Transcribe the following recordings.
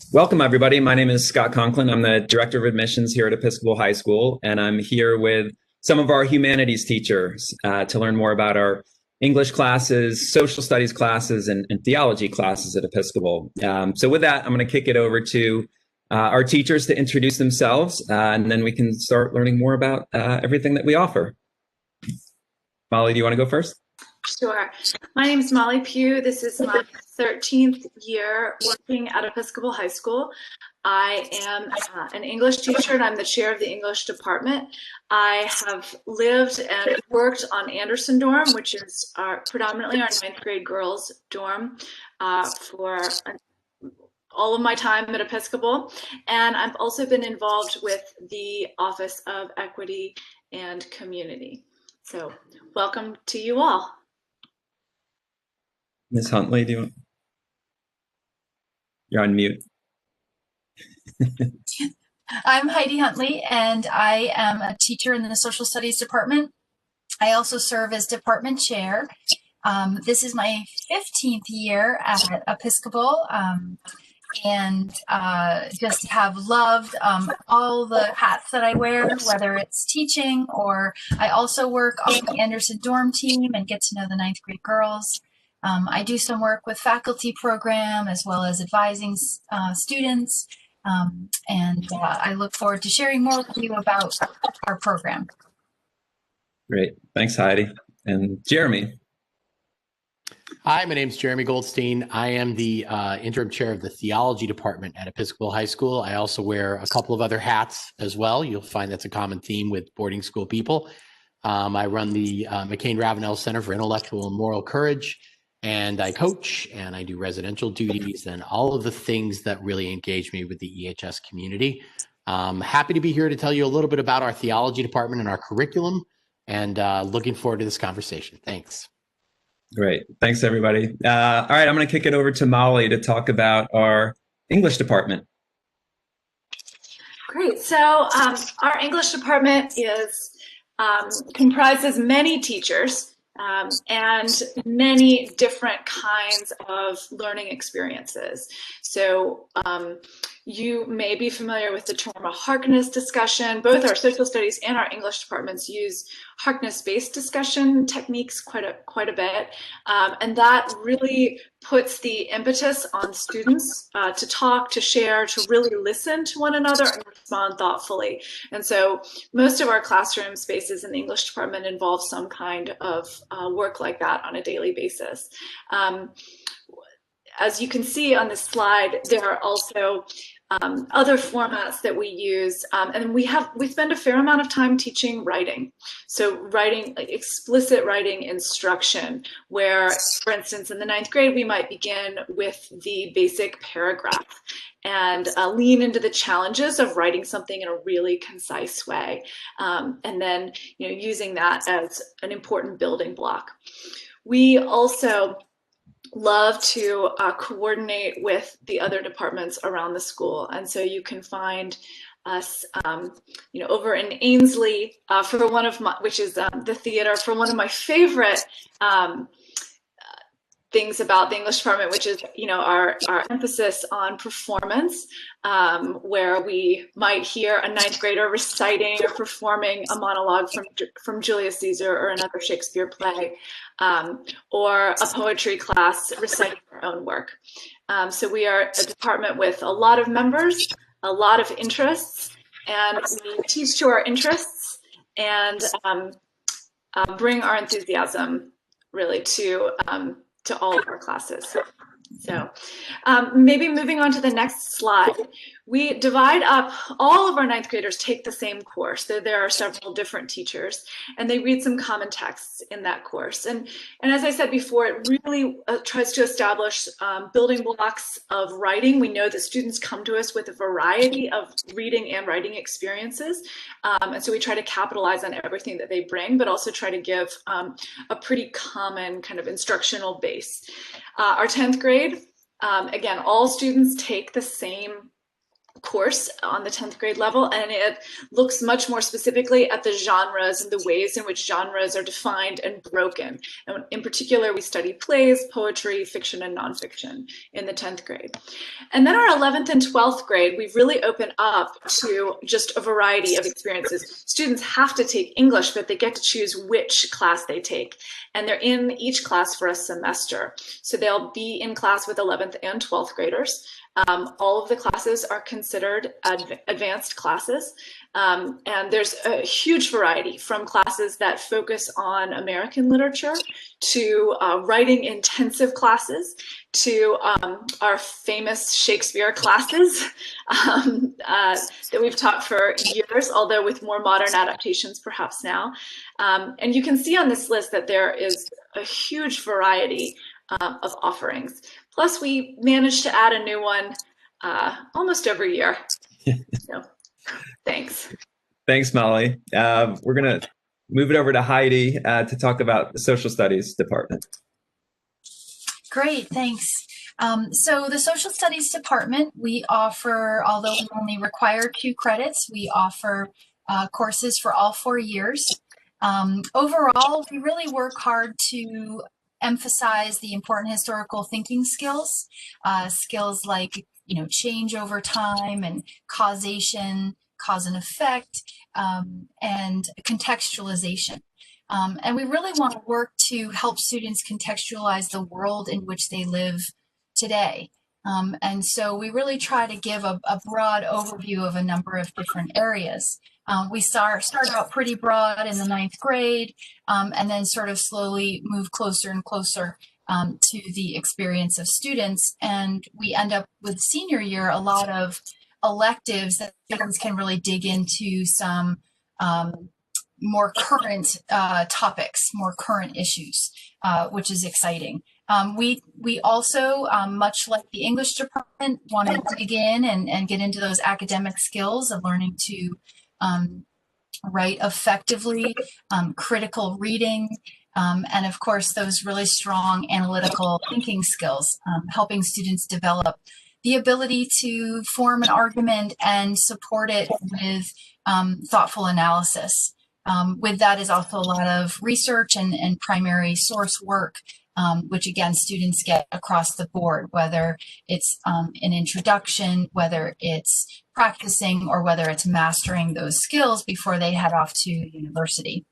Welcome, everybody. My name is Scott Conklin. I'm the Director of Admissions here at Episcopal High School, and I'm here with some of our humanities teachers to learn more about our English classes, social studies classes, and theology classes at Episcopal. So with that, I'm going to kick it over to our teachers to introduce themselves, and then we can start learning more about everything that we offer. Molly, do you want to go first? Sure. My name is Molly Pugh. This is my 13th year working at Episcopal High School. I am an English teacher and I'm the chair of the English department. I have lived and worked on Anderson dorm, which is predominantly our 9th grade girls dorm for all of my time at Episcopal. And I've also been involved with the Office of Equity and Community. So welcome to you all. Ms. Huntley, you're on mute. I'm Heidi Huntley, and I am a teacher in the social studies department. I also serve as department chair. This is my 15th year at Episcopal, and just have loved all the hats that I wear, whether it's teaching or I also work on the Anderson dorm team and get to know the 9th grade girls. I do some work with faculty program as well as advising students, and I look forward to sharing more with you about our program. Great. Thanks, Heidi. And Jeremy. Hi, my name is Jeremy Goldstein. I am the interim chair of the Theology department at Episcopal High School. I also wear a couple of other hats as well. You'll find that's a common theme with boarding school people. I run the McCain Ravenel Center for Intellectual and Moral Courage, and I coach and I do residential duties and all of the things that really engage me with the EHS community. Happy to be here to tell you a little bit about our theology department and our curriculum, and looking forward to this conversation. Thanks. Great. Thanks, everybody. All right, I'm going to kick it over to Molly to talk about our English department. Great. So our English department comprises many teachers and many different kinds of learning experiences. So you may be familiar with the term a Harkness discussion. Both our social studies and our English departments use Harkness-based discussion techniques quite a bit, and that really puts the impetus on students to talk, to share, to really listen to one another and respond thoughtfully. And so most of our classroom spaces in the English department involve some kind of work like that on a daily basis. As you can see on this slide, there are also other formats that we use, and we spend a fair amount of time teaching writing. So writing, like explicit writing instruction, where, for instance, in the 9th grade, we might begin with the basic paragraph and lean into the challenges of writing something in a really concise way, and then using that as an important building block. We also love to coordinate with the other departments around the school, and so you can find us over in Ainsley for one of my, which is the theater, for one of my favorite things about the English department, which is our emphasis on performance, where we might hear a 9th grader reciting or performing a monologue from Julius Caesar or another Shakespeare play, or a poetry class reciting their own work. So we are a department with a lot of members, a lot of interests, and we teach to our interests and bring our enthusiasm really to all of our classes. So maybe moving on to the next slide, we divide up, all of our 9th graders take the same course. There are several different teachers, and they read some common texts in that course. And as I said before, it really tries to establish building blocks of writing. We know that students come to us with a variety of reading and writing experiences. And so we try to capitalize on everything that they bring, but also try to give a pretty common kind of instructional base. Our 10th grade, again, all students take the same course on the 10th grade level, and it looks much more specifically at the genres and the ways in which genres are defined and broken. And in particular, we study plays, poetry, fiction, and nonfiction in the 10th grade. And then our 11th and 12th grade, we really open up to just a variety of experiences. Students have to take English, but they get to choose which class they take. And they're in each class for a semester. So they'll be in class with 11th and 12th graders. All of the classes are considered advanced classes, and there's a huge variety from classes that focus on American literature to writing intensive classes to our famous Shakespeare classes that we've taught for years, although with more modern adaptations perhaps now. And you can see on this list that there is a huge variety of offerings. Plus, we managed to add a new one almost every year. So, thanks. Thanks, Molly. We're going to move it over to Heidi to talk about the social studies department. Great, thanks. So the social studies department, we offer, although we only require 2 credits, we offer courses for all 4 years. Overall, we really work hard to emphasize the important historical thinking skills, skills like, change over time and causation, cause and effect, and contextualization. And we really want to work to help students contextualize the world in which they live today. And so we really try to give a broad overview of a number of different areas. We start out pretty broad in the 9th grade, and then sort of slowly move closer and closer to the experience of students. And we end up with senior year, a lot of electives that students can really dig into some more current topics, more current issues, which is exciting. We also, much like the English department, want to dig in and get into those academic skills of learning to write effectively, critical reading, and of course, those really strong analytical thinking skills, helping students develop the ability to form an argument and support it with thoughtful analysis. With that is also a lot of research and primary source work, which again, students get across the board, whether it's an introduction, whether it's practicing, or whether it's mastering those skills before they head off to university.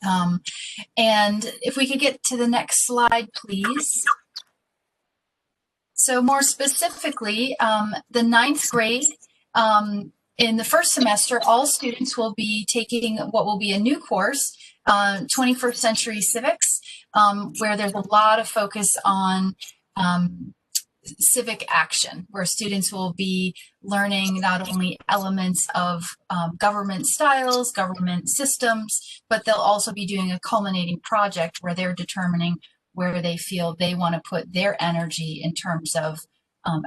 And if we could get to the next slide, please. So more specifically, the 9th grade, in the first semester, all students will be taking what will be a new course, 21st Century Civics, where there's a lot of focus on civic action, where students will be learning not only elements of government styles, government systems, but they'll also be doing a culminating project where they're determining where they feel they want to put their energy in terms of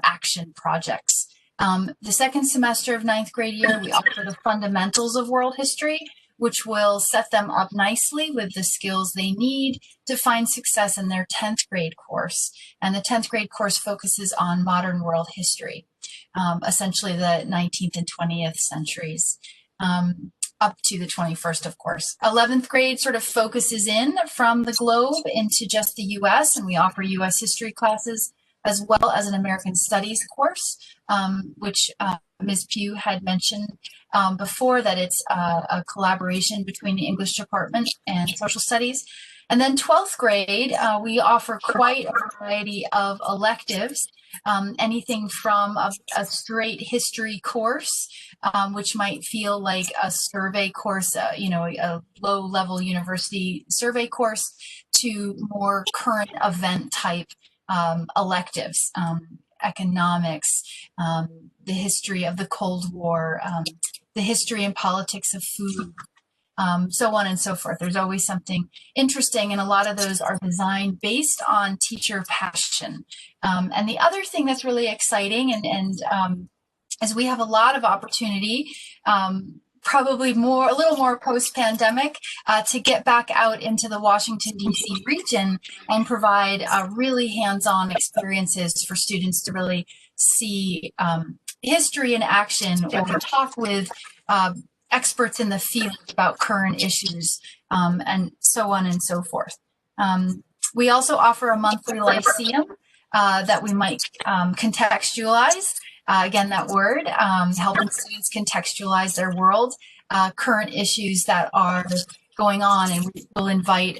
action projects. The second semester of 9th grade year, we offer the fundamentals of world history, which will set them up nicely with the skills they need to find success in their 10th grade course. And the 10th grade course focuses on modern world history, essentially the 19th and 20th centuries, up to the 21st, of course. 11th grade sort of focuses in from the globe into just the US, and we offer US history classes as well as an American Studies course, which Ms. Pugh had mentioned before, that it's a collaboration between the English department and social studies. And then 12th grade, we offer quite a variety of electives, anything from a straight history course, which might feel like a survey course, a low-level university survey course, to more current event type electives, economics, the history of the Cold War, the history and politics of food, so on and so forth. There's always something interesting, and a lot of those are designed based on teacher passion. And the other thing that's really exciting is we have a lot of opportunity, probably a little more post-pandemic, to get back out into the Washington, D.C. region and provide really hands-on experiences for students to really see history in action, or talk with experts in the field about current issues, and so on and so forth. We also offer a monthly lyceum that we might contextualize. Again, that word, helping students contextualize their world, current issues that are going on, and we will invite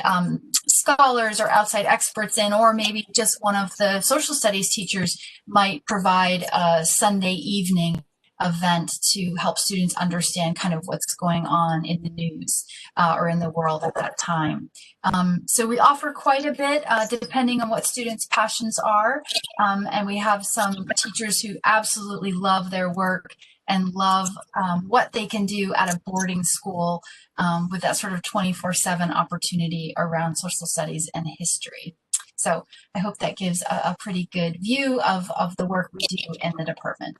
scholars or outside experts in, or maybe just one of the social studies teachers might provide a Sunday evening event to help students understand kind of what's going on in the news or in the world at that time. So we offer quite a bit depending on what students' passions are. And we have some teachers who absolutely love their work and love what they can do at a boarding school with that sort of 24/7 opportunity around social studies and history. So I hope that gives a pretty good view of the work we do in the department.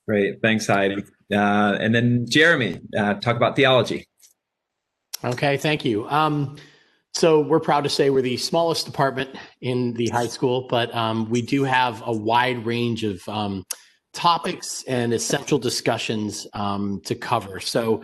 Great. Thanks, Heidi. And then Jeremy, talk about theology. Okay, thank you. So we're proud to say we're the smallest department in the high school, but we do have a wide range of topics and essential discussions to cover. So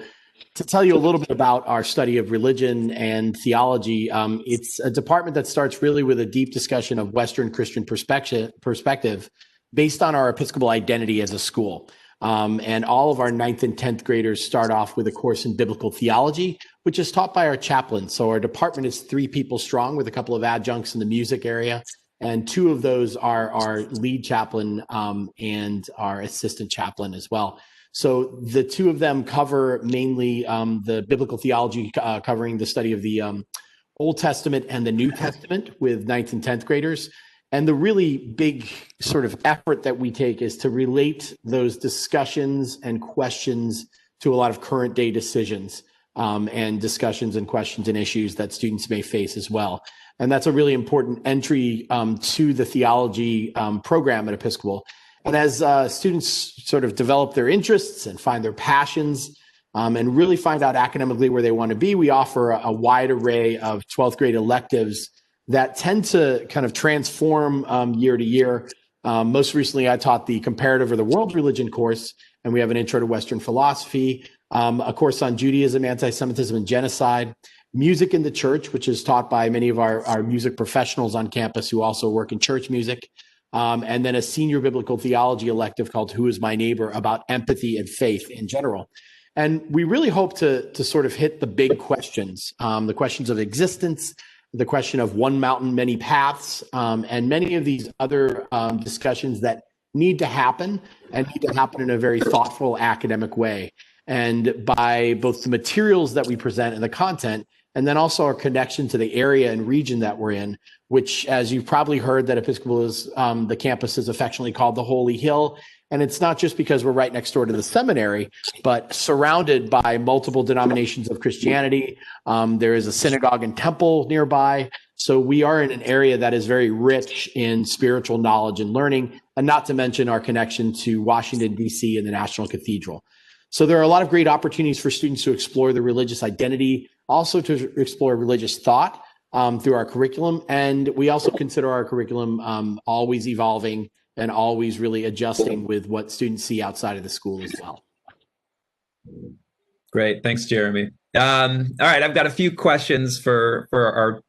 to tell you a little bit about our study of religion and theology, it's a department that starts really with a deep discussion of Western Christian perspective based on our Episcopal identity as a school. And all of our 9th and 10th graders start off with a course in biblical theology, which is taught by our chaplain. So our department is 3 people strong with a couple of adjuncts in the music area. And 2 of those are our lead chaplain and our assistant chaplain as well. So the 2 of them cover mainly the biblical theology, covering the study of the Old Testament and the New Testament with 9th and 10th graders. And the really big sort of effort that we take is to relate those discussions and questions to a lot of current day decisions and discussions and questions and issues that students may face as well. And that's a really important entry to the theology program at Episcopal. And as students sort of develop their interests and find their passions and really find out academically where they want to be, we offer a wide array of 12th grade electives that tend to kind of transform year to year. Most recently, I taught the comparative or the world religion course, and we have an intro to Western philosophy, a course on Judaism, anti-Semitism, and genocide, music in the church, which is taught by many of our music professionals on campus who also work in church music, and then a senior biblical theology elective called Who is My Neighbor, about empathy and faith in general. And we really hope to sort of hit the big questions, the questions of existence, the question of one mountain, many paths, and many of these other discussions that need to happen and need to happen in a very thoughtful academic way. And by both the materials that we present and the content, and then also our connection to the area and region that we're in, which, as you've probably heard, that Episcopal is, the campus is affectionately called the Holy Hill. And it's not just because we're right next door to the seminary, but surrounded by multiple denominations of Christianity. There is a synagogue and temple nearby. So we are in an area that is very rich in spiritual knowledge and learning, and not to mention our connection to Washington, D.C. and the National Cathedral. So there are a lot of great opportunities for students to explore their religious identity, also to explore religious thought through our curriculum. And we also consider our curriculum always evolving and always really adjusting with what students see outside of the school as well. Great. Thanks, Jeremy. All right. I've got a few questions for our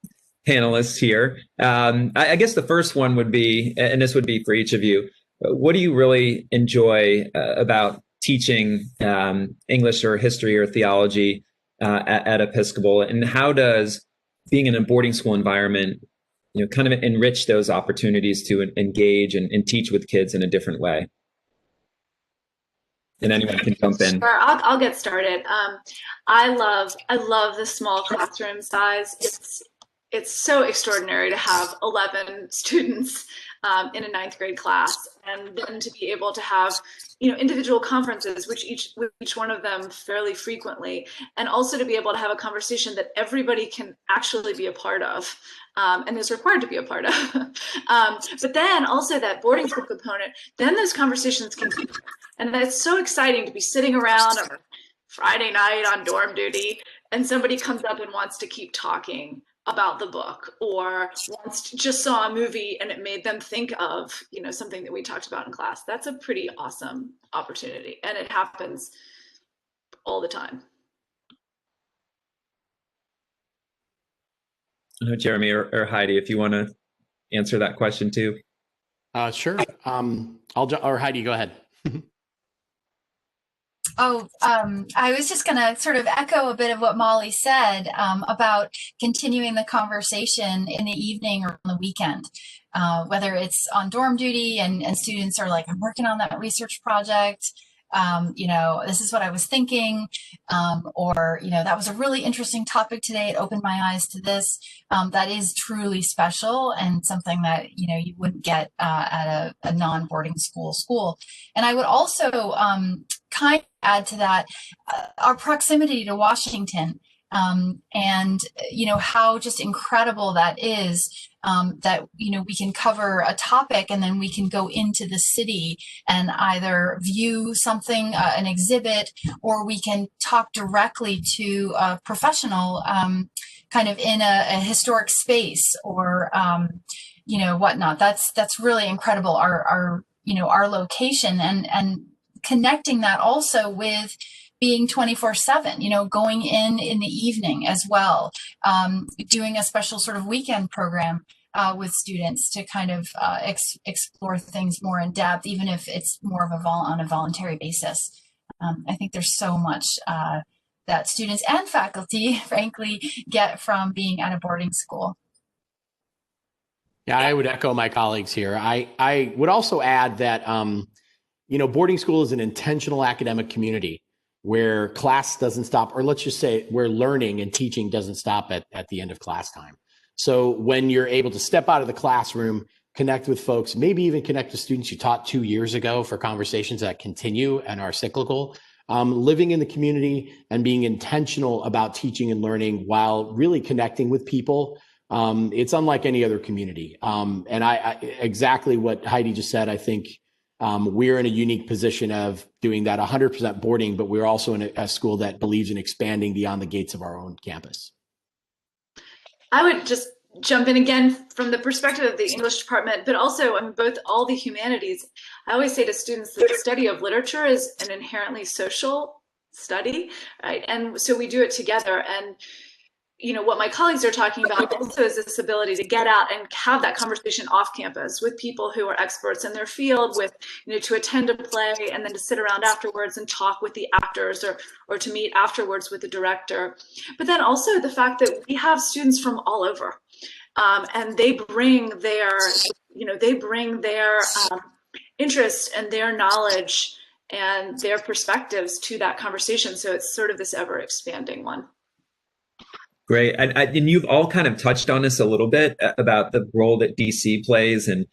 panelists here. I guess the first one would be, and this would be for each of you, what do you really enjoy about teaching English or history or theology at Episcopal? And how does being in a boarding school environment kind of enrich those opportunities to engage and teach with kids in a different way? And anyone can jump in. Sure, I'll get started. I love the small classroom size. It's so extraordinary to have 11 students in a 9th grade class, and then to be able to have individual conferences, which each one of them fairly frequently, and also to be able to have a conversation that everybody can actually be a part of, and is required to be a part of. But then also that boarding school component, then those conversations continue. And that's so exciting to be sitting around on a Friday night on dorm duty, and somebody comes up and wants to keep talking about the book, or once just saw a movie and it made them think of, something that we talked about in class. That's a pretty awesome opportunity, and it happens all the time. I know Jeremy or Heidi, if you want to answer that question too. Sure. Or Heidi, go ahead. I was just going to sort of echo a bit of what Molly said about continuing the conversation in the evening or on the weekend, whether it's on dorm duty and students are like, I'm working on that research project. This is what I was thinking, or, that was a really interesting topic today. It opened my eyes to this. That is truly special and something that, you wouldn't get at a non-boarding school. And I would also kind of add to that our proximity to Washington, and, how just incredible that is. That, we can cover a topic and then we can go into the city and either view something, an exhibit, or we can talk directly to a professional kind of in a historic space or, whatnot. That's really incredible. Our location and connecting that also with being 24/7, going in the evening as well, doing a special sort of weekend program with students to kind of explore things more in depth, even if it's more of on a voluntary basis. I think there's so much that students and faculty, frankly, get from being at a boarding school. Yeah, I would echo my colleagues here. I would also add that, boarding school is an intentional academic community where class doesn't stop, or let's just say where learning and teaching doesn't stop at the end of class time. So when you're able to step out of the classroom, connect with folks, maybe even connect with students you taught 2 years ago for conversations that continue and are cyclical, living in the community and being intentional about teaching and learning while really connecting with people, it's unlike any other community. And I exactly what Heidi just said, I think we're in a unique position of doing that 100% boarding, but we're also in a school that believes in expanding beyond the gates of our own campus. I would just jump in again from the perspective of the English department, but also all the humanities. I always say to students that the study of literature is an inherently social study, right? And so we do it together. And what my colleagues are talking about also is this ability to get out and have that conversation off campus with people who are experts in their field, with, to attend a play and then to sit around afterwards and talk with the actors or to meet afterwards with the director. But then also the fact that we have students from all over, and they bring their, interest and their knowledge and their perspectives to that conversation. So it's sort of this ever expanding one. Great. And you've all kind of touched on this a little bit about the role that DC plays and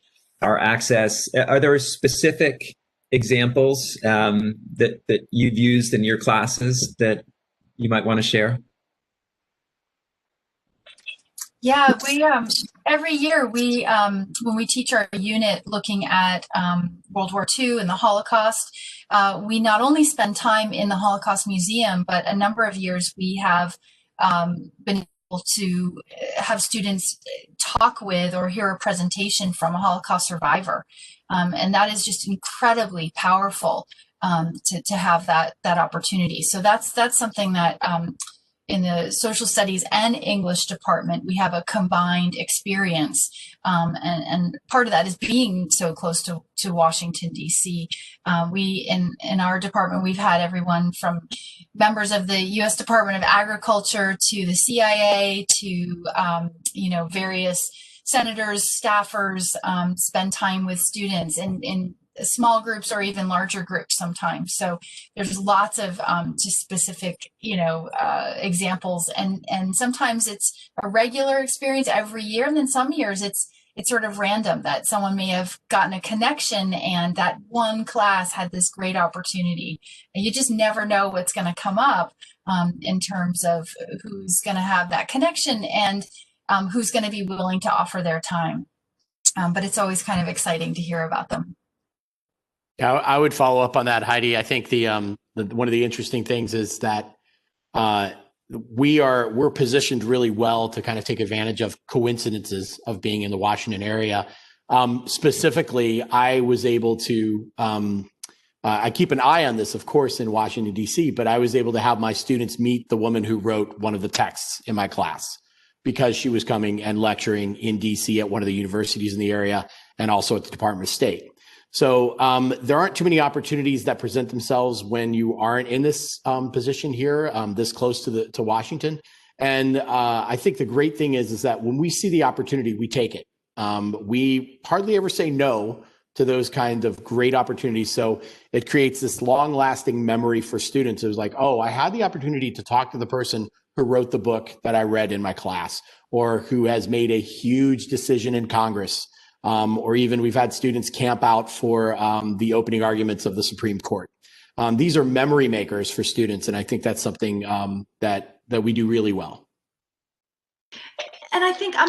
our access. Are there specific examples that you've used in your classes that you might want to share? Yeah, we every year when we teach our unit looking at World War II and the Holocaust, we not only spend time in the Holocaust Museum, but a number of years we have been able to have students talk with or hear a presentation from a Holocaust survivor. And that is just incredibly powerful to have that opportunity. So that's something that in the social studies and English department, we have a combined experience. And part of that is being so close to Washington, D.C. We, in our department, we've had everyone from members of the U.S. Department of Agriculture to the CIA to, various senators, staffers, spend time with students in small groups or even larger groups sometimes. So there's lots of just specific, examples, and sometimes it's a regular experience every year, and then some years it's sort of random that someone may have gotten a connection and that one class had this great opportunity. And you just never know what's going to come up in terms of who's going to have that connection and who's going to be willing to offer their time. But it's always kind of exciting to hear about them. Yeah, I would follow up on that, Heidi. I think the one of the interesting things is that we're positioned really well to kind of take advantage of coincidences of being in the Washington area. Specifically, I was able to, I keep an eye on this, of course, in Washington, D.C., but I was able to have my students meet the woman who wrote one of the texts in my class because she was coming and lecturing in D.C. at one of the universities in the area and also at the Department of State. So there aren't too many opportunities that present themselves when you aren't in this position here, this close to Washington. And I think the great thing is that when we see the opportunity, we take it. We hardly ever say no to those kinds of great opportunities. So it creates this long-lasting memory for students. It was like, oh, I had the opportunity to talk to the person who wrote the book that I read in my class, or who has made a huge decision in Congress. Or even we've had students camp out for the opening arguments of the Supreme Court. These are memory makers for students, and I think that's something that we do really well. And I think I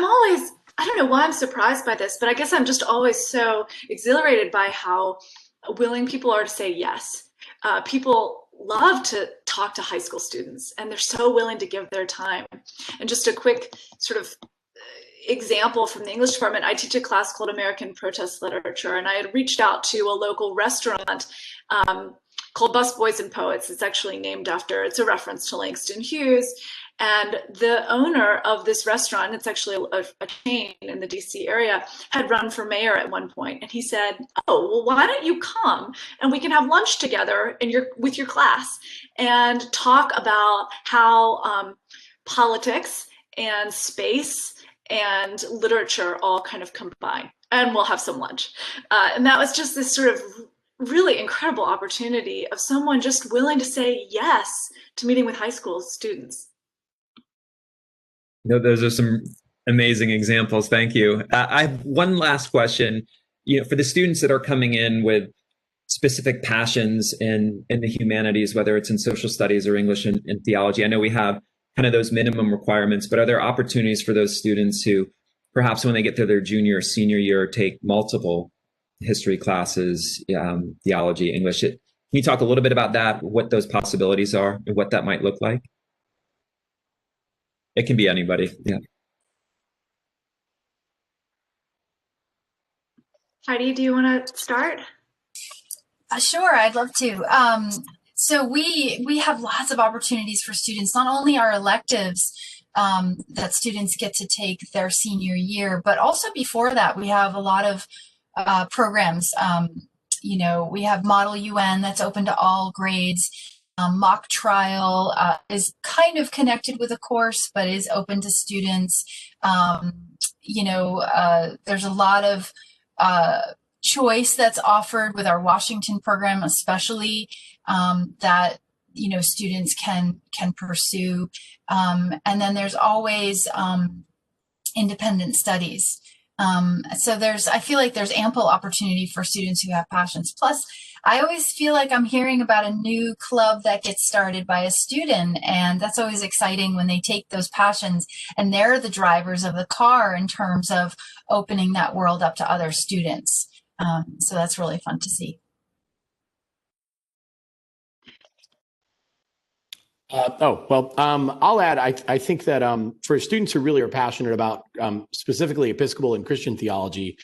don't know why I'm surprised by this, but I guess I'm just always so exhilarated by how willing people are to say yes. People love to talk to high school students, and they're so willing to give their time. And just a quick sort of example from the English department, I teach a class called American Protest Literature, and I had reached out to a local restaurant called Bus Boys and Poets. It's actually named after, it's a reference to Langston Hughes. And the owner of this restaurant, it's actually a chain in the DC area, had run for mayor at one point. And he said, oh, well, why don't you come and we can have lunch together with your class and talk about how politics and space and literature all kind of combine, and we'll have some lunch. And that was just this sort of really incredible opportunity of someone just willing to say yes to meeting with high school students. Those are some amazing examples. Thank you. I have one last question. For the students that are coming in with specific passions in the humanities, whether it's in social studies or English and theology, I know we have kind of those minimum requirements, but are there opportunities for those students who perhaps when they get to their junior or senior year take multiple history classes, theology, English? Can you talk a little bit about that, what those possibilities are and what that might look like? It can be anybody. Yeah. Heidi, do you want to start? Sure, I'd love to. So we have lots of opportunities for students, not only our electives that students get to take their senior year, but also before that, we have a lot of programs. We have Model UN that's open to all grades. Mock trial is kind of connected with a course, but is open to students. There's a lot of choice that's offered with our Washington program, especially that students can pursue. And then there's always independent studies. So I feel like there's ample opportunity for students who have passions. Plus, I always feel like I'm hearing about a new club that gets started by a student, and that's always exciting when they take those passions and they're the drivers of the car in terms of opening that world up to other students. So that's really fun to see. I'll add, I think that for students who really are passionate about specifically Episcopal and Christian theology,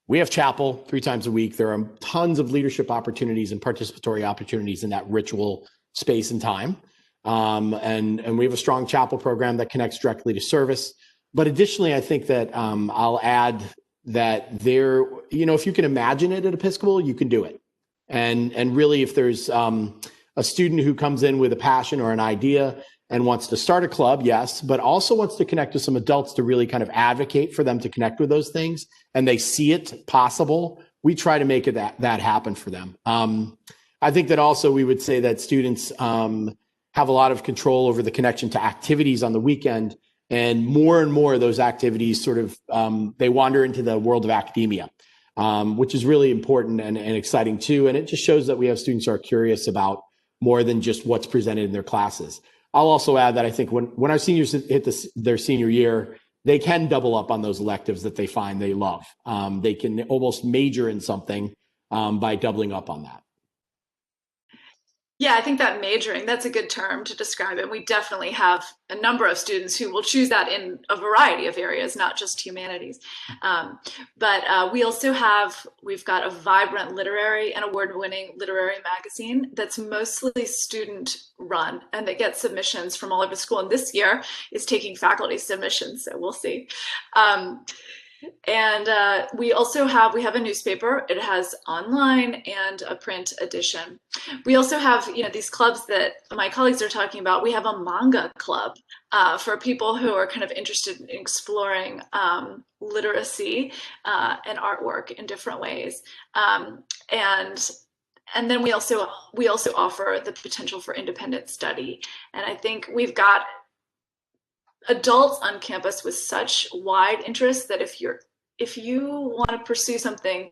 we have chapel 3 times a week. There are tons of leadership opportunities and participatory opportunities in that ritual space and time. And we have a strong chapel program that connects directly to service. But additionally, I think that I'll add that if you can imagine it at Episcopal, you can do it. And really, if there's a student who comes in with a passion or an idea and wants to start a club, yes, but also wants to connect with some adults to really kind of advocate for them to connect with those things, and they see it possible, we try to make that happen for them. I think that also we would say that students have a lot of control over the connection to activities on the weekend, and more of those activities sort of, they wander into the world of academia, which is really important and exciting too. And it just shows that we have students who are curious about more than just what's presented in their classes. I'll also add that I think when our seniors hit their senior year, they can double up on those electives that they find they love. They can almost major in something by doubling up on that. Yeah, I think that majoring, that's a good term to describe it. We definitely have a number of students who will choose that in a variety of areas, not just humanities. But we also we've got a vibrant literary and award-winning literary magazine that's mostly student run and that gets submissions from all over the school. And this year is taking faculty submissions, so we'll see. And we also have a newspaper. It has online and a print edition. We also have, these clubs that my colleagues are talking about. We have a manga club for people who are kind of interested in exploring literacy and artwork in different ways. And then we also offer the potential for independent study. And I think we've got adults on campus with such wide interests that if you want to pursue something,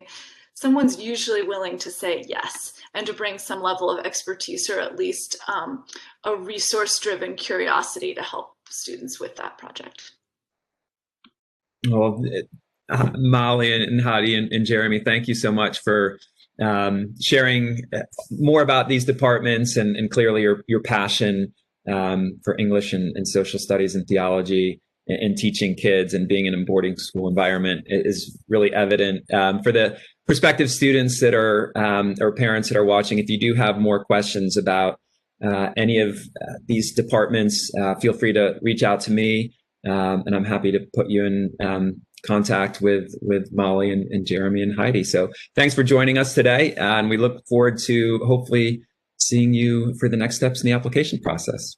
someone's usually willing to say yes and to bring some level of expertise or at least a resource-driven curiosity to help students with that project. Well, Molly and Hadi and Jeremy, thank you so much for sharing more about these departments and clearly your passion for English and social studies and theology and teaching kids and being in a boarding school environment is really evident. For the prospective students that are or parents that are watching, if you do have more questions about any of these departments, feel free to reach out to me, and I'm happy to put you in contact with Molly and Jeremy and Heidi. So thanks for joining us today, and we look forward to hopefully seeing you for the next steps in the application process.